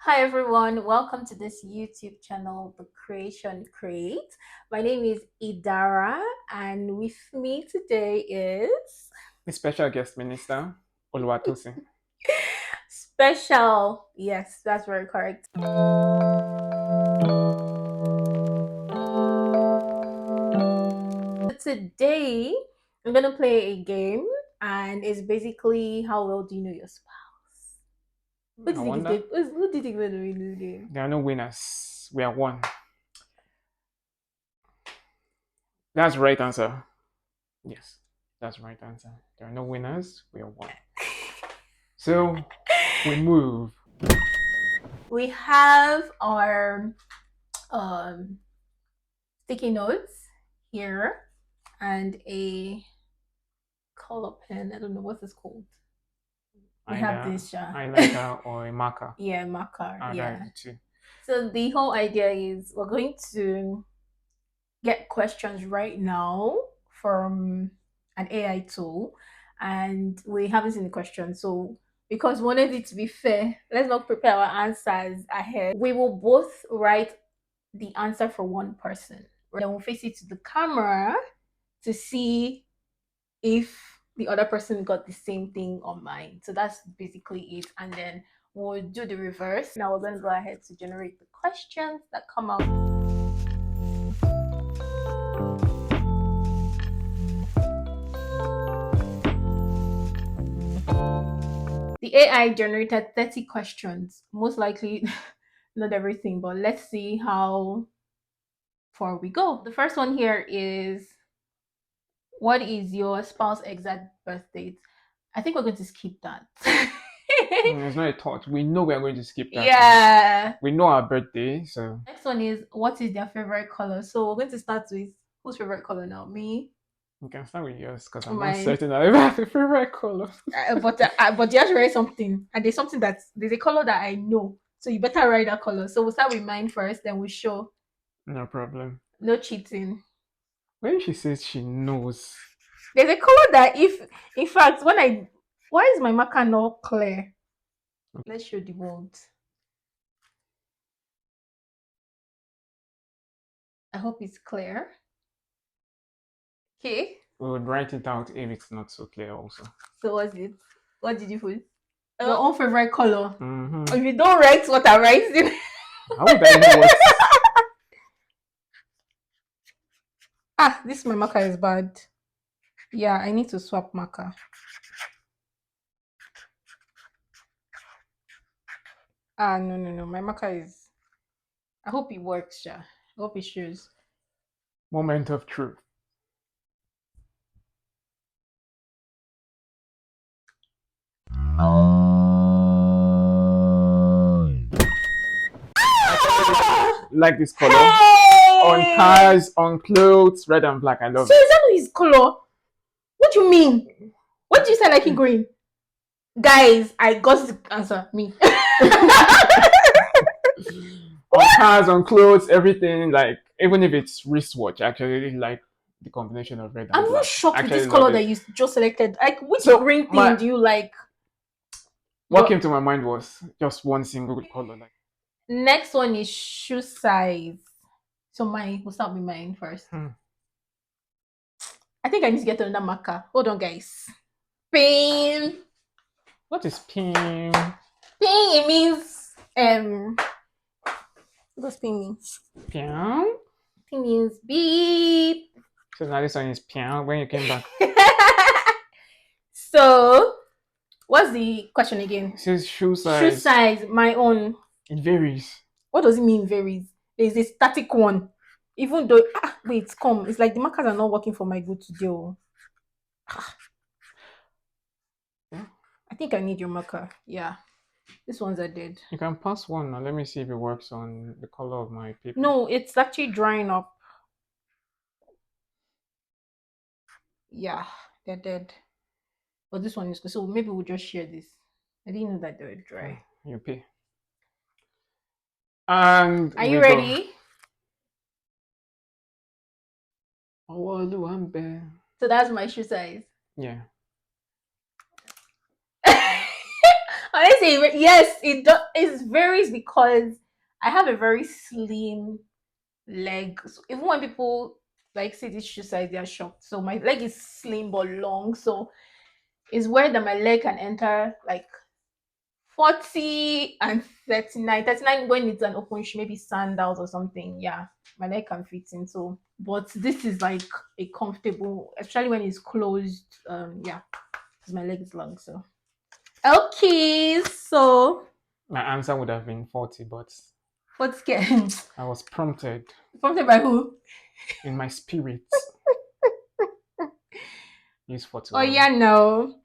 Hi everyone, welcome to this YouTube channel, The Creation Create. My name is Idara, and with me today is The special guest minister, Oluwatosin. special. Yes, that's very correct. Today, I'm gonna play a game, and it's basically how well do you know your spouse? What do I you think is wonder. good? Who do you think is going to win this game? There are no winners. We are one. That's the right answer. Yes, that's the right answer. There are no winners. We are one. So we move. We have our um, sticky notes here and a color pen. I don't know what it's called. We have Either this, highlighter or a marker. yeah, marker. That's Yeah. the two. So the whole idea is we're going to get questions right now from an AI tool, and we haven't seen the question. So because we wanted it to be fair, let's not prepare our answers ahead. We will both write the answer for one person. Then we'll face it to the camera to see if the other person got the same thing on mine. So that's basically it. And then we'll do the reverse. Now we're going to go ahead to generate the questions that come out. The AI generated 30 questions, most likely not everything, but let's see how far we go. The first one here is, what is your spouse exact birth date? I think we're going to skip that. It's not a thought. We know we are going to skip that. Yeah. We know our birthday, so. Next one is, what is their favorite color? So we're going to start with whose favorite color now? Me. You can start with yours because I'm not Mine. certain I ever have a favorite color. But you have to write something, and there's a color that I know. So you better write that color. So we'll start with mine first, then we'll show. No problem. No cheating. When she says she knows, There's a color that in fact, why is my marker not clear? Let's show the world. I hope it's clear. Okay. we would write it out if it's not so clear also. So what's it? What did you put? Your own favorite color. Mm-hmm. If you don't write what I'm writing. How would I know what? This my marker is bad. Yeah, I need to swap marker. No. My marker is. I hope it works, yeah. I hope it shows. Moment of truth. Like this color. Hey! On cars, on clothes, red and black. I love So it. is that his color? What do you mean? What do you say like in green? Guys, I got the answer. Me. On cars, on clothes, everything. Like even if it's wristwatch, actually like the combination of red and I'm black. not shocked with Actually this love color it. that you just selected. Like, which So, green thing do you like? What came to my mind was just one single color. Like, next one is shoe size. So we'll start with mine first. I think I need to get another marker. Hold on, guys. Pin. What is pin? Pin, it means what does pin mean? Pian? Pin means beep. So now this one is pian when you came back. So what's the question again? It says shoe size. Shoe size, my own. It varies. What does it mean varies? There's a static one. Even though wait, come. It's like the markers are not working for my good today. Yeah. I think I need your marker. Yeah. These ones are dead. You can pass one now. Let me see if it works on the color of my paper. No, it's actually drying up. Yeah, they're dead. But this one is good. So maybe we'll just share this. I didn't know that they were dry. You pay. And are you ready? So that's my shoe size. Yeah. Honestly, yes, it does. It varies because I have a very slim leg. So even when people like see this shoe size, they are shocked. So my leg is slim but long. So it's where that my leg can enter like 40 and 39. 39 when it's an open shoe, maybe sandals or something. Yeah, my leg can fit in. So, but this is like a comfortable, especially when it's closed. Yeah, because my leg is long. So, okay. So, My answer would have been 40, but what's getting I was prompted prompted by who? in my spirit. Use Oh, 41. yeah, no.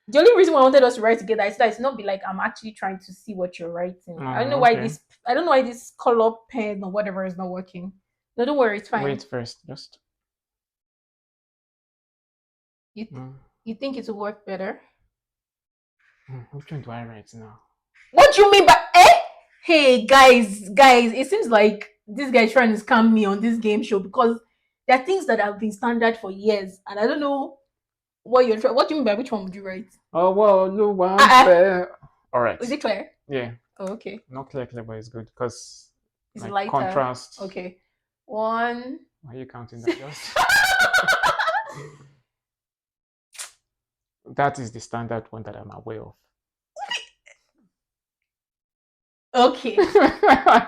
The only reason why I wanted us to write together is that it's not be like I'm actually trying to see what you're writing. I don't know Oh, why okay. this. I don't know why this color pen or whatever is not working. No, don't worry, it's fine. Wait first. Just. You th- Mm, you think it will work better? which one do I write now? What do you mean by eh? Hey guys, it seems like this guy is trying to scam me on this game show because there are things that have been standard for years, and I don't know what you're trying. What do you mean by which one would you write? Oh, well, no one Uh-uh. fair. All right. Is it clear? Yeah. Oh, okay. Not clear, clear, but it's good because Is it like lighter? contrast. Okay. One. Why are you counting that? Just that is the standard one that I'm aware of. Okay.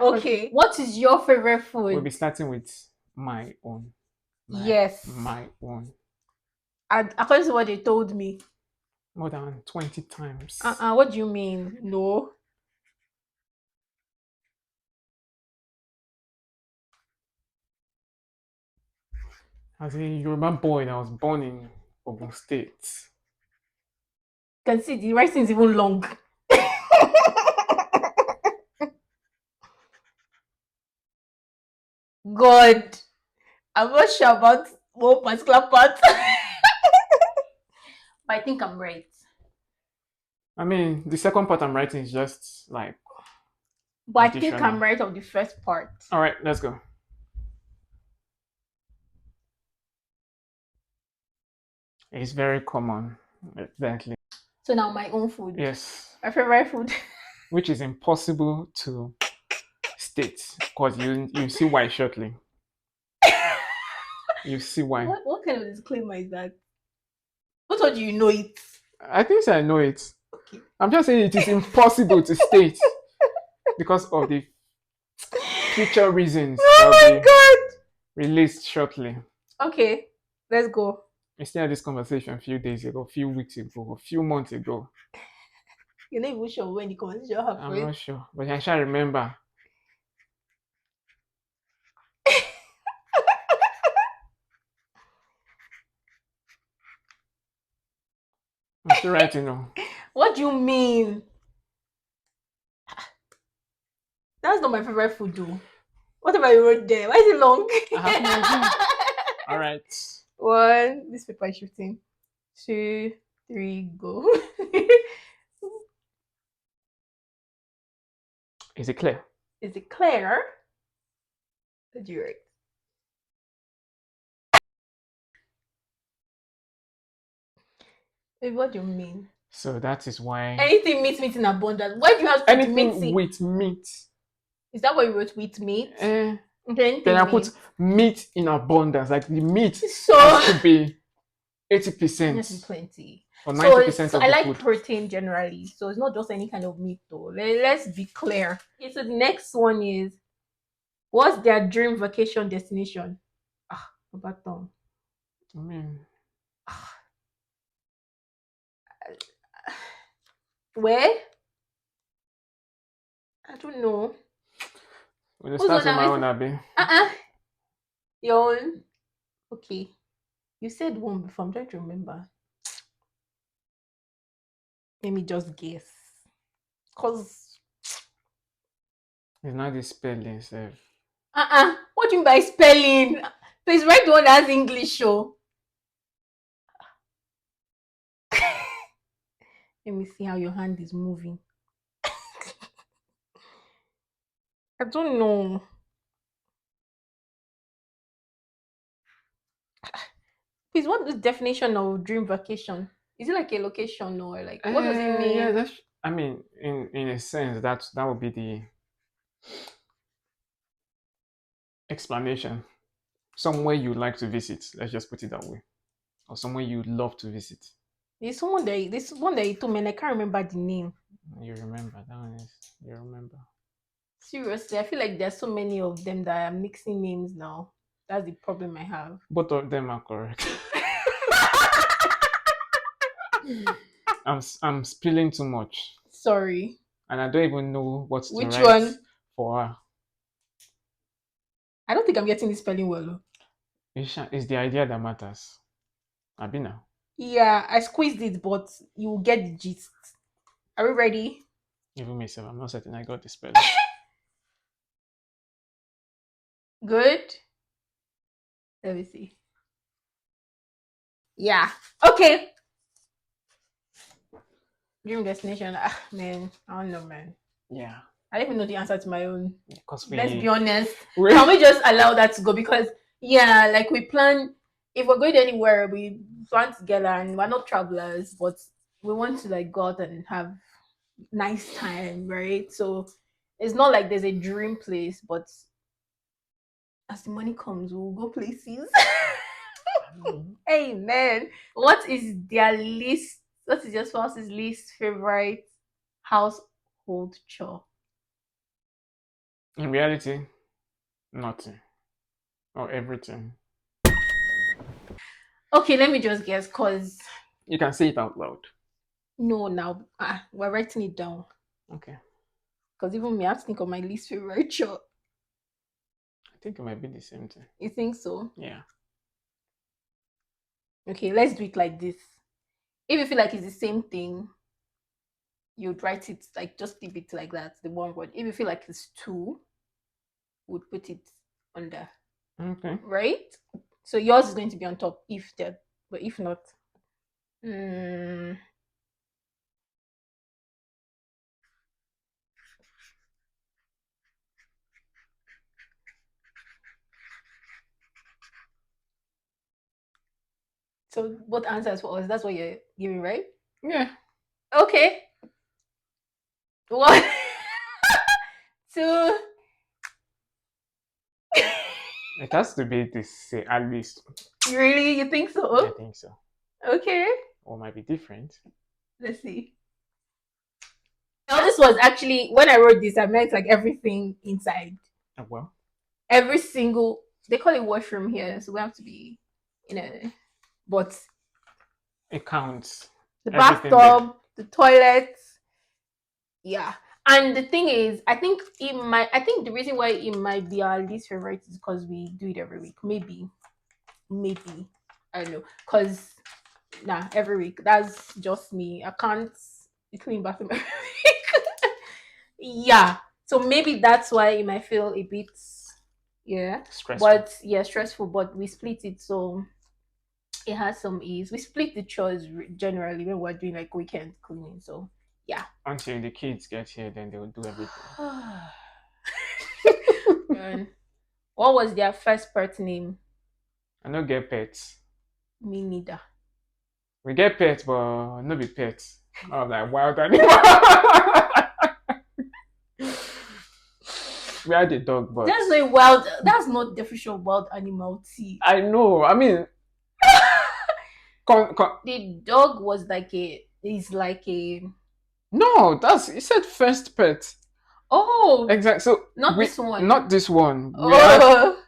Okay. What is your favorite We'll be food? starting with my own. Yes. My own. And according to what they told me. More than 20 times. What do you mean? No. As a Yoruba boy that was born in Ogun State. You can see the writing is even long. God. I'm not sure about one particular part. But I think I'm right. I mean, the second part I'm writing is just like But I think I'm additional. right on the first part. All right, let's go. It's very common. Exactly. So now my own food. Yes. My favorite food. Which is impossible to state because you see why shortly. You see why. What kind of disclaimer is that? What told you know it? I think I know it. Okay. I'm just saying it is impossible to state because of the future reasons Oh that will my be god. released shortly. Okay, let's go. We still had this conversation a few days ago, a few weeks ago, a few months ago. You're not even sure when the conversation I'm happened. not sure, but I shall remember. I'm still writing now. What do you mean? That's not my favorite food, though. What about you wrote there? Why is it long? I have no idea. All right. One. This paper is shifting. 2, 3, go. Is it clear? Is it clear? Did you write? Babe, what do you mean? So that is why Anything meat in abundance. Why do you have to put anything meat? with meat. Is that what you wrote with meat? Eh, Okay, anything then I meat. put meat in abundance. Like the meat So has to be yes, 80% plenty. or So, 90% so of I the like food. protein generally. So it's not just any kind of meat though. Let's be clear. Okay, so the next one is what's their dream vacation destination? Ah, Baton. I mean, Where? I don't know. when it Who's starts on with my now? own, Abby. Your own. Okay. You said one before. I'm trying to remember. Let me just guess. Cause It's not the spelling, sef. what do you mean by spelling? Please write the one that has English show. Let me see how your hand is moving. I don't know. Please, what is the definition of dream vacation? Is it like a location or like what does it Yeah, mean? I mean, in a sense, that would be the explanation. Somewhere you like to visit. Let's just put it that way, or somewhere you love to visit. This one that you told me, and I can't remember the name. You remember that one is you remember. Seriously, I feel like there's so many of them that are mixing names now. That's the problem I have. Both of them are correct. I'm spilling too much, Sorry. and I don't even know what to Which write one? for her. I don't think I'm getting this spelling well. It's the idea that matters. Abina. Yeah, I squeezed it, but you will get the gist. Are we ready? Even myself, I'm not certain I got the spelling. Good. Let me see. Yeah. Okay. Dream destination. Ah, man. I don't know, man. Yeah. I don't even know the answer to my own. Because Let's be honest. we Can we just allow that to go? Because yeah, like we plan. If we're going anywhere, we plan together, and we're not travelers, but we want to like go out and have nice time, right? So it's not like there's a dream place, but as the money comes, we'll go places. Hey man, what is their least? What is your spouse's least favorite household chore? in reality, nothing or everything. Okay, let me just guess, cause You can say it out loud. no, now we're writing it down. Okay. Cause even me, I have to think of my least favorite chore. I think it might be the same thing. You think so? Yeah. Okay, let's do it like this. If you feel like it's the same thing, you'd write it like just leave it like that, the one word. If you feel like it's two, would put it under. Okay. Right? So yours is going to be on top if that, but if not, mm, so both answers for us. That's what you're giving, right? Yeah. Okay. One, two. It has to be the same, at least. Really? You think I so? think so. Okay. Or might be different. Let's see. Now this was actually when I wrote this, I meant like everything inside. Oh, well, Every single they call it washroom here, so we have to be in a but it counts. the Everything there. bathtub, the toilet, yeah. And the thing is, I think the reason why it might be our least favorite is because we do it every week. Maybe. I don't know. Cause every week. That's just me. I can't clean bathroom every week. Yeah. So maybe that's why it might feel a bit yeah. Stressful. But yeah, stressful. But we split it so it has some ease. We split the chores generally when we're doing like weekend cleaning. So yeah. Until the kids get here, then they'll do everything. And what was their first pet name? I don't get pets. Me neither. We get pets, but no be pets. Oh, like wild animal. We had a dog, but That's not wild. That's not the official wild animal tea. I know. I mean, The dog was like a. Is like a. no, that's he said first pet. Oh, Exactly. So not this one. Not this one. Oh.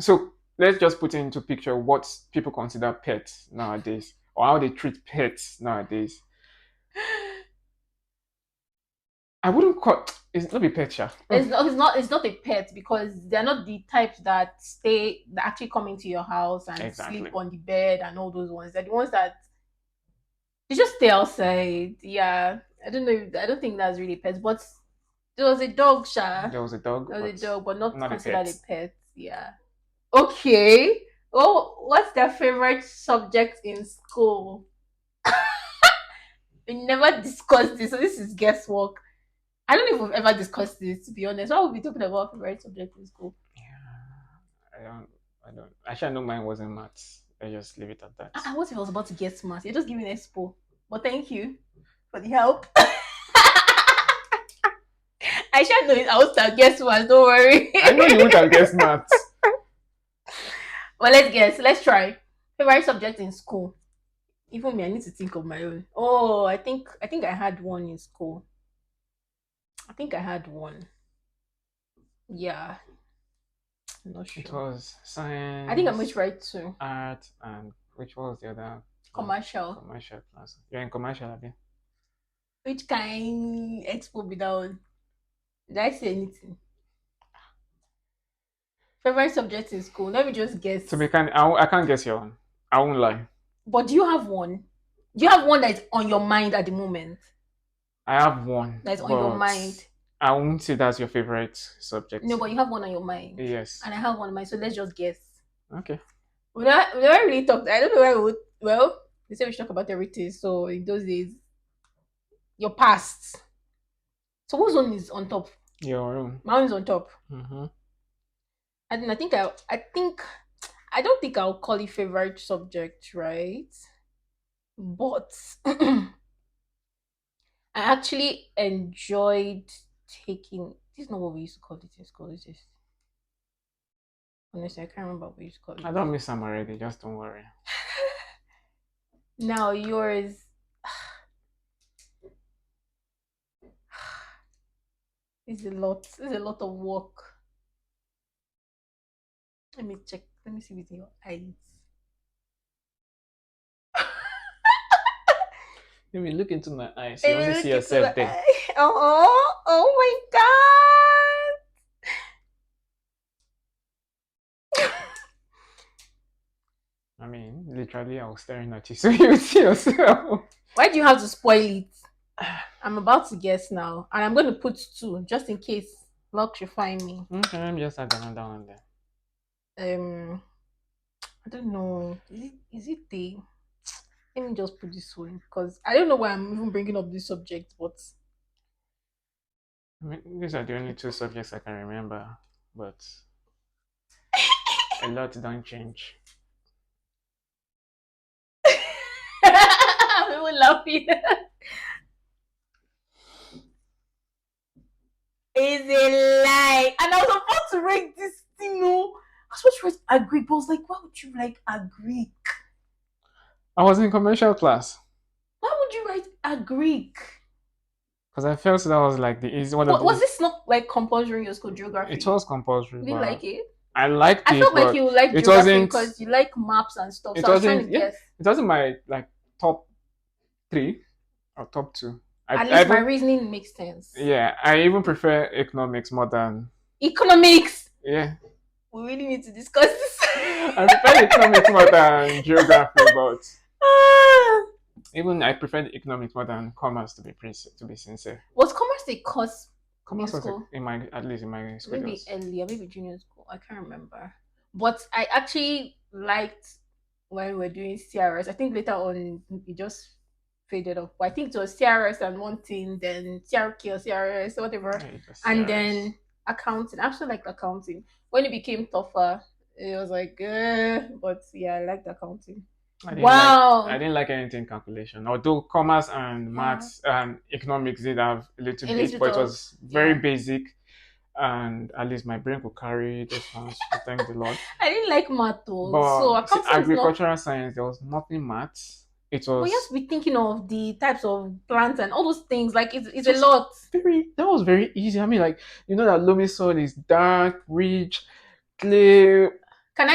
So let's just put it into picture what people consider pets nowadays, or how they treat pets nowadays. I wouldn't call it's not a pet, yeah. It's not a pet because they're not the types that actually come into your house and Exactly. sleep on the bed and all those ones. They're the ones that they just stay outside. Yeah. I don't know. I don't think that's really pets, but there was a dog, Sha. There was a dog. There was a dog, but not considered a pet. pet. Yeah. Okay. Oh, what's their favorite subject in school? We never discussed this, so this is guesswork. I don't know if we've ever discussed this, to be honest. Why would we be talking about favorite subject in school? Yeah, I don't. Actually, I know mine wasn't maths. I just leave it at that. What if I was about to get smart? You're just giving expo. But thank you for the help. I shall know it. I will start guess one. Don't worry. I know you would have guessed maths. Well, let's guess. Let's try. Favorite subject in school. Even me, I need to think of my own. Oh, I think I had one in school. I think I had one. Yeah, I'm not It sure. was I think I'm going to science, write two. art, and which was the other one? Commercial. Commercial class. You're in commercial, abi? Which kind expo be that one? Did I say anything? Favorite subject in school. Let me just To guess. be kind, I can't guess your one. I won't lie. But do you have one? Do you have one that is on your mind at the moment? I have one, That is on your but mind. I won't say that's your favorite No, subject. but you have one on your mind. Yes. And I have one on mine. So let's just guess. Okay. We never really talked. I don't know why we would. Well, they say we should talk about everything. So in those days, your past. So whose one is on top? Your own. My own is on top. Mm-hmm. And I think I don't think I'll call it favorite subject, right? But I actually enjoyed taking. This is not what we used to call it in school. Is this? Honestly, I can't remember what we used to call it. I don't miss them already. Just don't worry. Now yours is a lot. It's a lot of work. Let me check. Let me see with your eyes. Let me look into my eyes. You Let only me see look into yourself the there. eye. Oh my god. I mean, literally, I was staring at you, so you see yourself. Why do you have to spoil it? I'm about to guess now, and I'm going to put two just in case luck should find me. Okay, let me just add another one there. I don't know. Is it the? Let me just put this one because I don't know why I'm even bringing up this subject, but I mean, these are the only two subjects I can remember, but a lot don't change. I'm even laughing. Is a lie, and I was about to write this thing. No, I was supposed to write agree, but I was like, why would you like agree? I was in commercial class Why would you write agree? because I felt that was like the easy one of What was the. this not like compulsory in your school It geography? was compulsory, You didn't but like it? I liked I it, felt like but you like it geography wasn't. because you like maps and stuff. It So I was trying to wasn't. Yeah, guess. it wasn't my like top three or top two. At I least my even reasoning makes sense. yeah, I even prefer economics more than Economics. yeah. We really need to discuss this. I prefer economics more than geography, but even I prefer the economics more than commerce to be sincere. Was commerce a course in Commerce was school? in my at least in my school it Maybe was. earlier, maybe junior school. I can't remember. But I actually liked when we were doing CRS. I think later on it just faded off. But I think it was CRS and one thing, then CRK or CRS, whatever. Yeah, it was And CRS. then accounting. I actually liked accounting. When it became tougher, it was like, but yeah, I liked accounting. I Wow. didn't like anything calculation. Although commerce and Yeah. maths and economics did have a little A bit, little but bit it of, was very yeah. basic and at least my brain could carry those ones. We thank the Lord. I didn't like math though. So But see, accounting is not. agricultural science, there was nothing maths. But you have to be thinking of the types of plants and all those things. Like it's It a was lot. that was very easy. I mean, like you know that loamy soil is dark, rich, clay. Can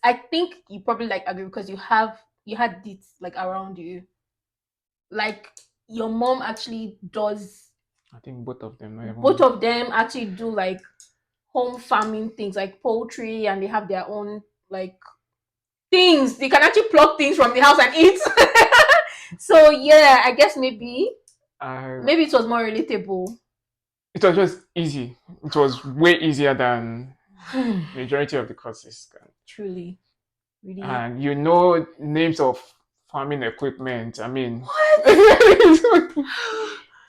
I think you probably like agree because you had it like around you. Like your mom actually does I think both of them, not both even. of them actually do like home farming things like poultry and they have their own like things. They can actually pluck things from the house and eat. So yeah, I guess Uh, maybe it was more relatable. it was just easy. It was way easier than majority of the courses. Truly. Really. And you know names of farming equipment. I mean, What? it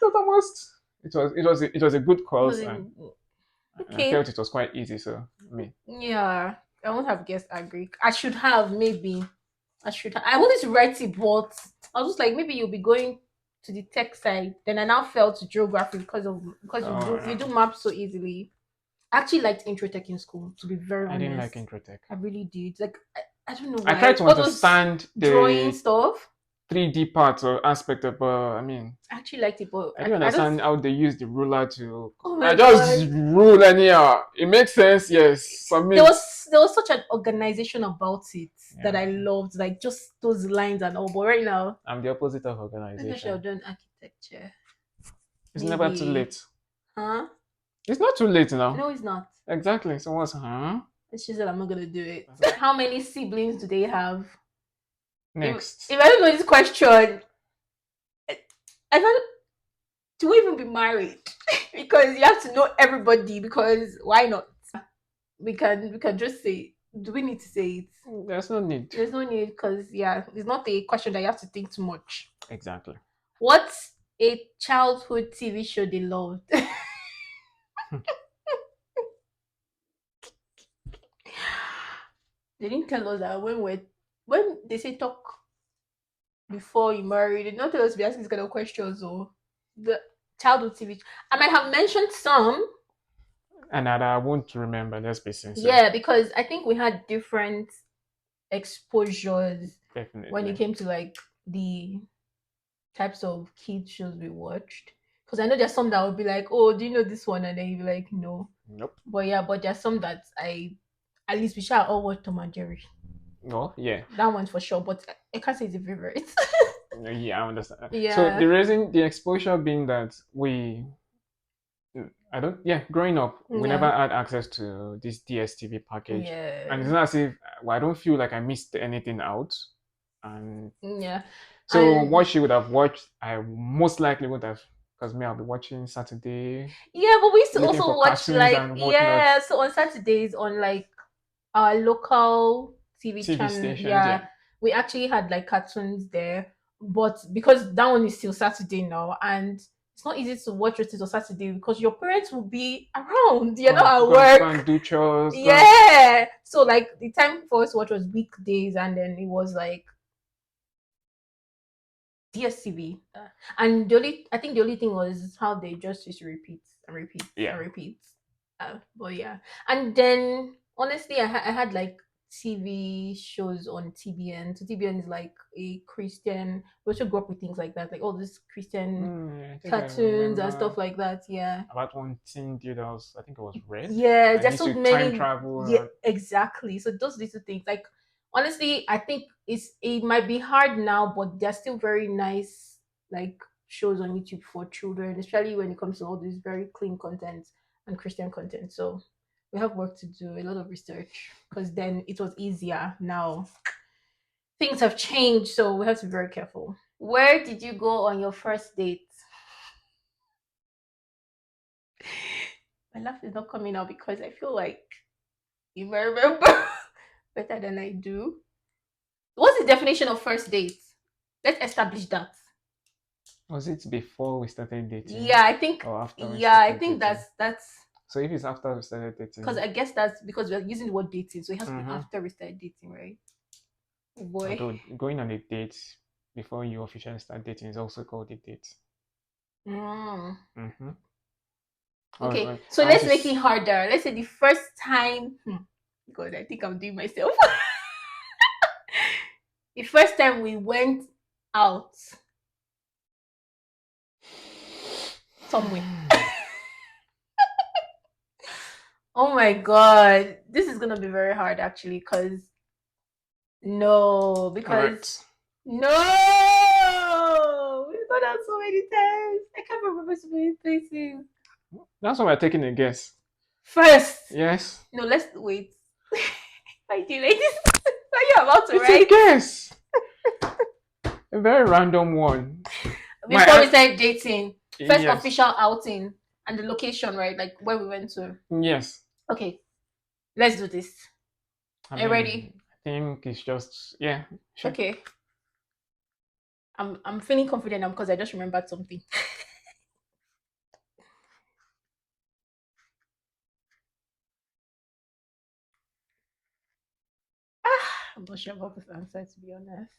was almost. It was a good course, and I Okay. felt it was quite easy. So I mean, Yeah. I won't have guessed agree. I should have maybe. I wanted to write it, but I was just like maybe you'll be going. to the tech side. Then I now fell to geography because you do Oh, maps so easily. I actually liked intro tech in school, to be very I didn't like honest. Introtech. I really did. Like I don't know I tried why. to All those understand drawing the stuff. 3D part or aspect of, I mean, I actually liked it, but I didn't I don't. understand how they use the ruler to. Oh I my just god. rule anyhow. It makes sense, yes. There Submit. was there was such an organization about it that Yeah, I loved, like just those lines and all. But right now, I'm the opposite of maybe I should have organization. done architecture. It's never too Maybe, late. huh? It's not too late now. No, it's not. Exactly. So what's huh? It's just that I'm not gonna do it. How many siblings do they have? If Next. I don't know this question, I don't. Do we even be married? Because you have to know everybody. Because why not? We can just say. Do we need to say it? There's no need. There's no need because yeah, it's not a question that you have to think too much. Exactly. What's a childhood TV show they loved? They didn't tell us that when they say talk before you marry, they did not tell us to be asking these kind of questions or the childhood TV. I might have mentioned some. And I won't remember, let's be sincere. Yeah, because I think we had different exposures when it Definitely. came to like the types of kids shows we watched. Because I know there's some that would be like, oh, do you know this one? And then you'd be like, no. Nope. But yeah, but there's some that at least we shall all watch Tom and Jerry. No, yeah. That one for sure, but I can't say it's a favorite. Yeah, I understand. So Yeah. the reason, the exposure being that I don't, yeah, growing up, we never Yeah. had access to this DSTV package. And it's Yeah. not as if, well, I don't feel like I missed anything out. And Yeah. so And what she would have watched, I most likely would have, because me, I'll be watching Saturday, yeah, but we used to looking also for watch cartoons like and whatnot, yeah, so on Saturdays on like our local TV TV channel, stations, yeah, yeah. we actually had like cartoons there. But because that one is still Saturday now and it's not easy to watch it on Saturday because your parents will be around, you're not at Go work. and do chores, go and, Yeah. So like the time for us to watch was weekdays and then it was like DSTV. And I think the only thing was how they just used to repeat and repeat and yeah. repeat. But yeah, and then honestly, I had like TV shows on TBN. So TBN is like a Christian. We also grew up with things like that, like all these Christian I think I cartoons and remember stuff like that. Yeah, about one teen dude that was, I think it was Red. yeah. And he There's used so to time many. travel. Yeah, exactly. So those little things, like honestly, I think it might be hard now, but they're still very nice, like shows on YouTube for children, especially when it comes to all this very clean content and Christian content. So we have work to do, a lot of research, because then it was easier. Now things have changed, so we have to be very careful. Where did you go on your first date? My laugh is not coming out because I feel like you might remember better than I do. What's the definition of first date? Let's establish that. Was it before we started dating Yeah, I think. or after we Yeah, I started think dating? that's So if it's after we started because dating, I guess that's because we're using the word dating, so it has to be mm-hmm. after we started dating, right? Oh boy. Although going on a date before you officially start dating is also called a date. Mm. Mm-hmm. All Okay, right. so And let's make it she's harder. Let's say the first time. God, I think I'm doing myself. The first time we went out somewhere. Oh my god, this is gonna be very hard actually, because no, all because right. no, we've gone out so many times. I can't remember so many places. That's why we're taking a guess. First, Yes. no, let's wait. Why do you like this? Are you about to It's a write? guess. A very random one. Before we My started dating, first yes. official outing and the location, right? Like where we went to. Yes. Okay, let's do this. I Are you ready? mean, I think it's just yeah, sure. Okay. I'm feeling confident now because I just remembered something. I'm not sure about this answer to be honest.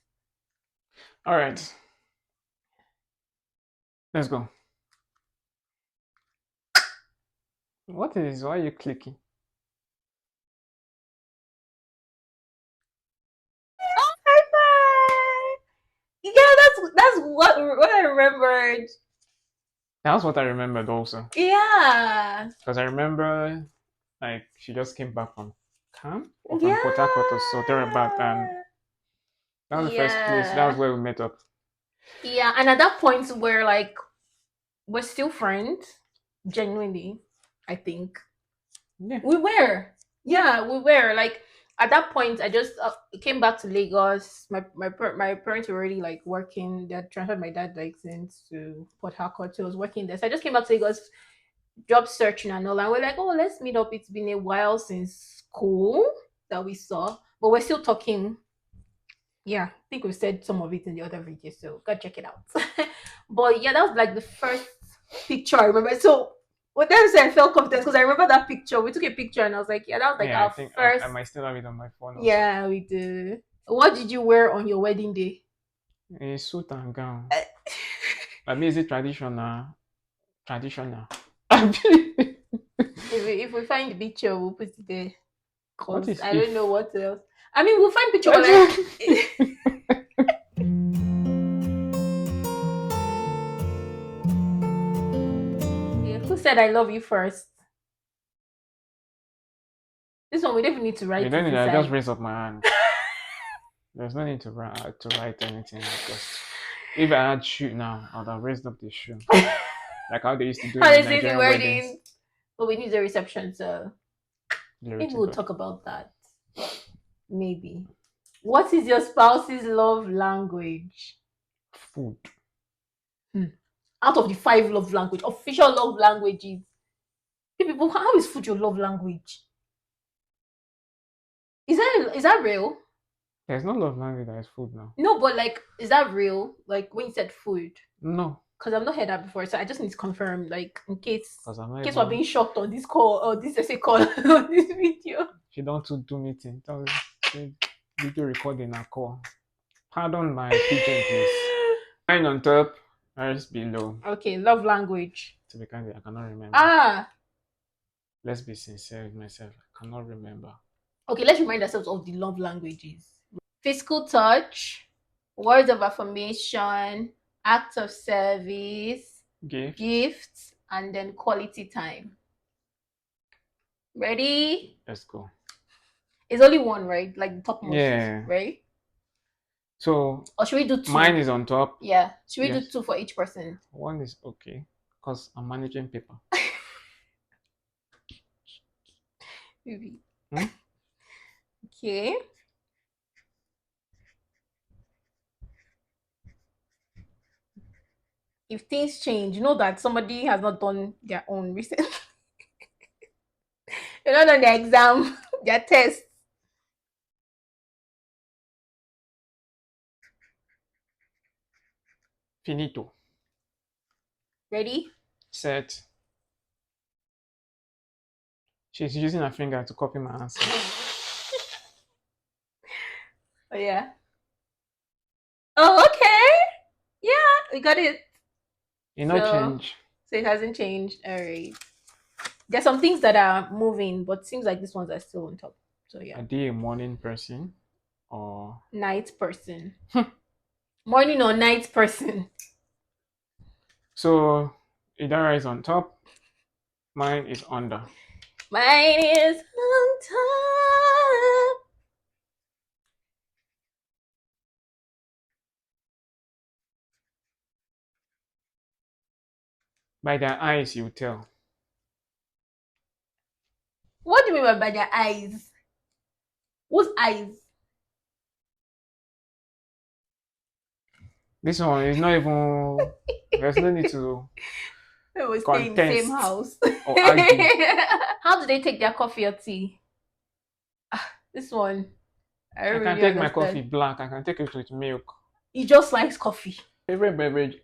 All right. Let's go. What is? Why are you clicking? High five! Yeah, that's what I remembered. That's what I remembered also. Yeah. Because I remember, like, she just came back from camp or from Port Harcourt or so thereabout, and that was the first place. That was Yeah. where we met up. Yeah. And at that point we're still friends. Genuinely. I think. Yeah. We were. Yeah, we were. Like at that point I just came back to Lagos. My parents were already like working. They had transferred my dad like since to Port Harcourt. So I was working there. So I just came back to Lagos, job searching and all. And we're like, oh, let's meet up. It's been a while since school that we saw, but we're still talking. Yeah, I think we said some of it in the other video, so go check it out. But yeah, that was like the first picture I remember. So what I said, I felt confident because I remember that picture. We took a picture and I was like, yeah, that was like Yeah, I our think I first. might still have it on my phone also. Yeah, we did. What did you wear on your wedding day? A suit and gown. Uh, I mean, is it traditional? Traditional. if we find the picture, we'll put it there. What Cause is I if? don't know what else. I mean, we'll find picture, but like, yeah, who said I love you first? This one we don't even need to You write don't it need. I just inside. raise up my hand. There's no need to write anything because if I had shoe now, I'd have raised up the shoe like how they used to do How in they say the Nigerian weddings. wedding, but we need the reception, so Glory maybe to we'll God. talk about that. Maybe. What is your spouse's love language? Food. Out of the 5 love language, official love languages. People, how is food your love language? Is that real? There's no love language that is food now. No, but like, is that real? Like when you said food, No, because I've not heard that before, so I just need to confirm, like, in case because I'm not in case we're even. being shocked on this call or this essay call on this video. She don't do meeting. Tell me, video recording a call. Pardon my pigeon, please. Mine on top, hers below. Okay, love language. To be candid, I cannot remember. Ah, Let's be sincere with myself. I cannot remember. okay. Let's remind ourselves of the love languages: physical touch, words of affirmation, acts of service, Gift. gifts, and then quality time. Ready? Let's go. It's only one, right? Like the topmost, Yeah. right? So Or should we do 2? mine is on top. Yeah. Should we do Yes. 2 for each person? One is okay because I'm managing paper. Maybe. Hmm? Okay. If things change, you know that somebody has not done their own recently. They're not done their exam, their test. Finito. Ready? Set. She's using her finger to copy my answer. Oh yeah. Oh, okay. Yeah, we got it. You know, change. So it hasn't changed. All right. There's some things that are moving, but it seems like these ones are still on top. So yeah. Are they a morning person or Night person. Morning or night person. so? Idara is on top. Mine is under. Mine is on top. By their eyes, you tell. What do you mean by their eyes? Whose eyes? This one is not even. There's no need to They will stay in the same contest house. or argue. How do they take their coffee or tea? This one, I I don't can really take my understand. coffee black. I can take it with milk. He just likes coffee. Favorite beverage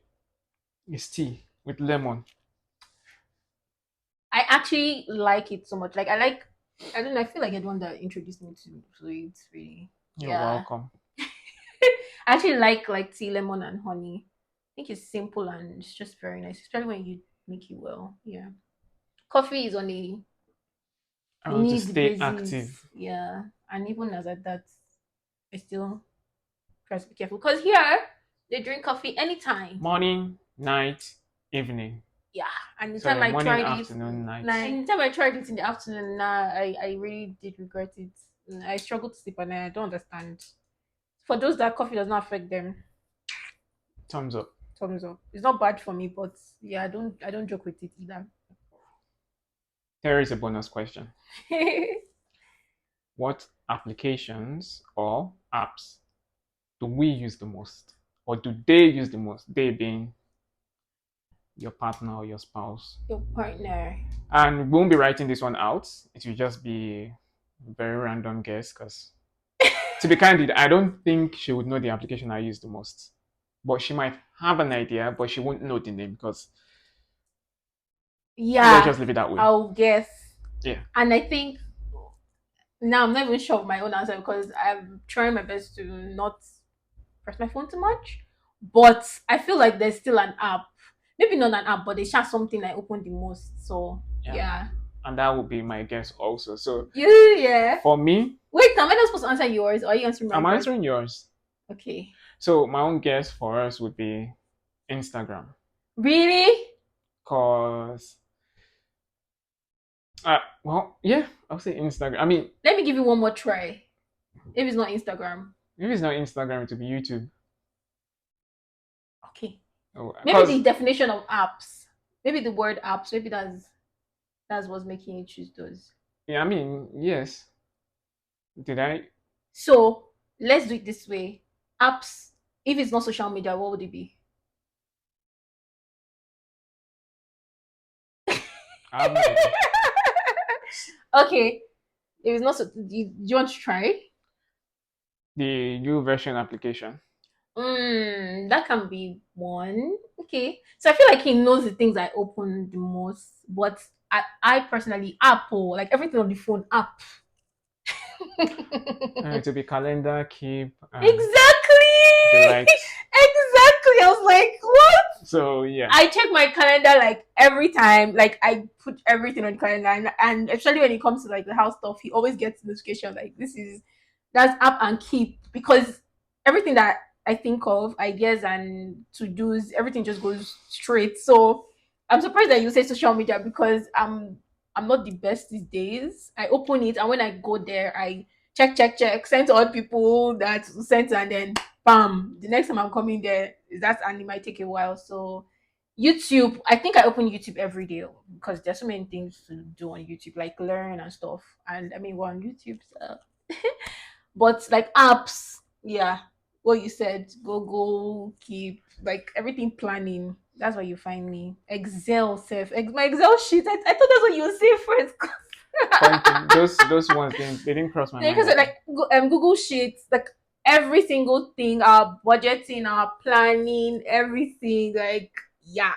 is tea with lemon. I actually like it so much. Like I don't know. I feel like you're the one that introduced me to it. Really, You're yeah. welcome. I actually like tea, lemon, and honey. I think it's simple and it's just very nice, especially when you make it well. Yeah. Coffee is on a I want to need stay basis. active. Yeah. And even as at that, I still try to be careful. Because here they drink coffee anytime. Morning, night, evening. Yeah. And the time Sorry, I morning, tried it, afternoon, night. and the time I tried it in the afternoon, nah, I really did regret it. I struggled to sleep and I don't understand. For those that coffee does not affect them, Thumbs up. thumbs up. It's not bad for me, but yeah, I don't joke with it either. There is a bonus question. What applications or apps do we use the most? Or do they use the most? They being your partner or your spouse. Your partner. And we won't be writing this one out. It will just be a very random guess because, to be candid, I don't think she would know the application I use the most. But she might have an idea, but she won't know the name because let's Yeah, just leave it that way. I'll guess. Yeah. And I think now I'm not even sure of my own answer because I'm trying my best to not press my phone too much. But I feel like there's still an app. Maybe not an app, but they share something I open the most. So Yeah. yeah. And that would be my guess also. So Yeah. for me, Wait, am I not supposed to answer yours or are you answering I'm mine first? answering yours. Okay. So my own guess for us would be Instagram. Really? Cause well, yeah, I'll say Instagram. I mean, Let me give you one more try. If it's not Instagram. maybe it's not Instagram, it would be YouTube. Okay. Oh, Maybe cause the definition of apps. Maybe the word apps. Maybe that's what's making you choose those. yeah, I mean, yes. Did I? So let's do it this way. Apps. If it's not social media, what would it be? I have no idea. Okay. If it's not, do you want to try? The new version application. That can be one. Okay. So I feel like he knows the things I open the most, but I personally Apple, like everything on the phone, app. To be calendar, keep, and Exactly. the likes. Exactly. I was like, what? So yeah, I check my calendar like every time. Like I put everything on the calendar, and especially when it comes to like the house stuff, he always gets notification like this is that's app and keep because everything that I think of, ideas and to dos, everything just goes straight. So I'm surprised that you say social media because I'm not the best these days. I open it and when I go there, I check, send to all people that sent and then bam, the next time I'm coming there, that's and it might take a while. So YouTube, I think I open YouTube every day because there's so many things to do on YouTube, like learn and stuff. And I mean, we're on YouTube, so but like apps, yeah, what you said, Google, Keep, like everything planning. That's where you find me. Excel, my Excel sheet. I thought that's what you would say first. funny thing. Those ones they didn't cross my Yeah, mind because at all. like Google Sheets, like every single thing, our budgeting, our planning, everything, like yeah.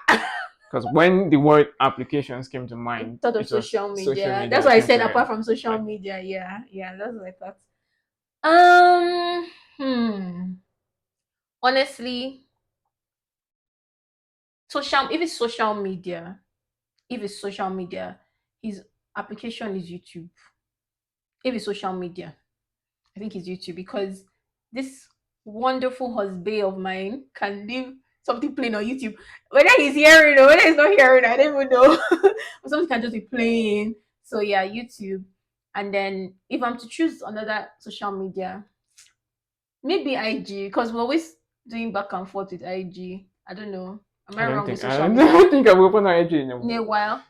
Because when the word applications came to I mind, thought of it was social social media. media That's that why I came to said your apart from social mind. media, yeah, that's what I thought. Um, honestly, social if it's social media, his application is YouTube. If it's social media, I think it's YouTube because this wonderful husband of mine can leave something playing on YouTube. Whether he's hearing or whether he's not hearing, I don't even know. But something can just be playing. So yeah, YouTube. And then if I'm to choose another social media, maybe IG, because we're always doing back and forth with IG. I don't know. Am I wrong with I social don't, I media? don't think I've opened IG In a while. I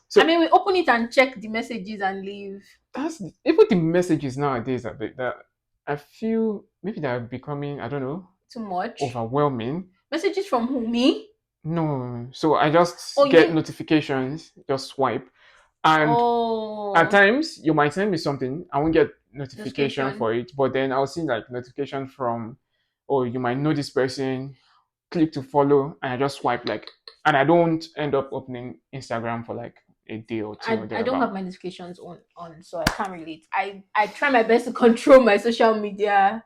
So mean, we open it and check the messages and leave. that's even the messages nowadays that I feel maybe they're becoming, I don't know, Too much. overwhelming. Messages from who? Me? No, so I Oh, just get you. notifications, just swipe, and at Oh, times you might send me something, I won't get notification notification. for it, but then I'll see like notification from, oh, you might know this person, click to follow, and I just swipe like, and I don't end up opening Instagram for like a day or two or I don't have thereabout. my notifications on, so I can't relate. I try my best to control my social media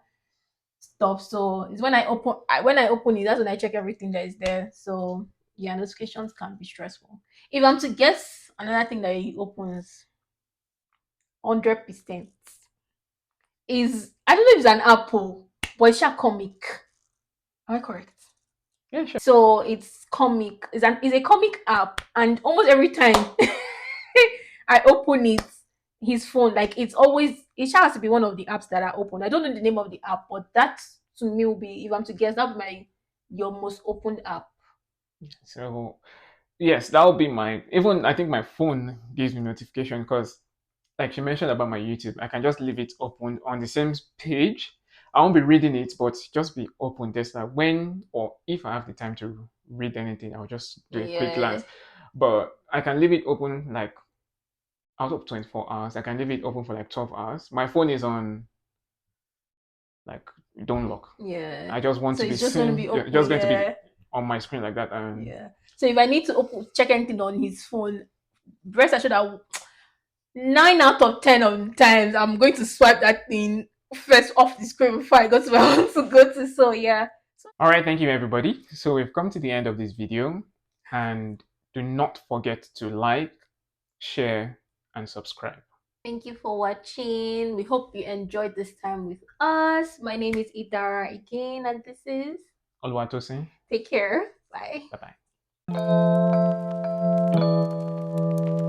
stuff. So it's when I open it, that's when I check everything that is there. So yeah, notifications can be stressful. If I'm to guess another thing that he opens 100% is, I don't know if it's an apple, but it's a comic. Am I correct? Yeah, sure. So it's comic. It's a comic app, and almost every time I open it, his phone, like it has to be one of the apps that I open. I don't know the name of the app, but that to me will be, if I'm to guess, that would be my your most opened app. So yes, that would be my, even I think my phone gives me notification because like she mentioned about my YouTube, I can just leave it open on the same page. I won't be reading it, but just be open. There's like when or if I have the time to read anything, I'll just do a quick Yeah. glance. But I can leave it open like out of 24 hours. I can leave it open for like 12 hours. My phone is on like don't lock. Yeah. I just want So to be it's just gonna seen, be yeah, open, just going to be yeah. on my screen like that. And Yeah. So if I need to check anything on his phone, rest assured that 9 out of 10 of the times I'm going to swipe that thing first off the screen before I go to my want to go to. So yeah. all right, thank you everybody. So we've come to the end of this video, and do not forget to like, share, and subscribe. Thank you for watching. We hope you enjoyed this time with us. My name is Itara again, and this is Oluwatosin. Take Care. Bye. Bye bye.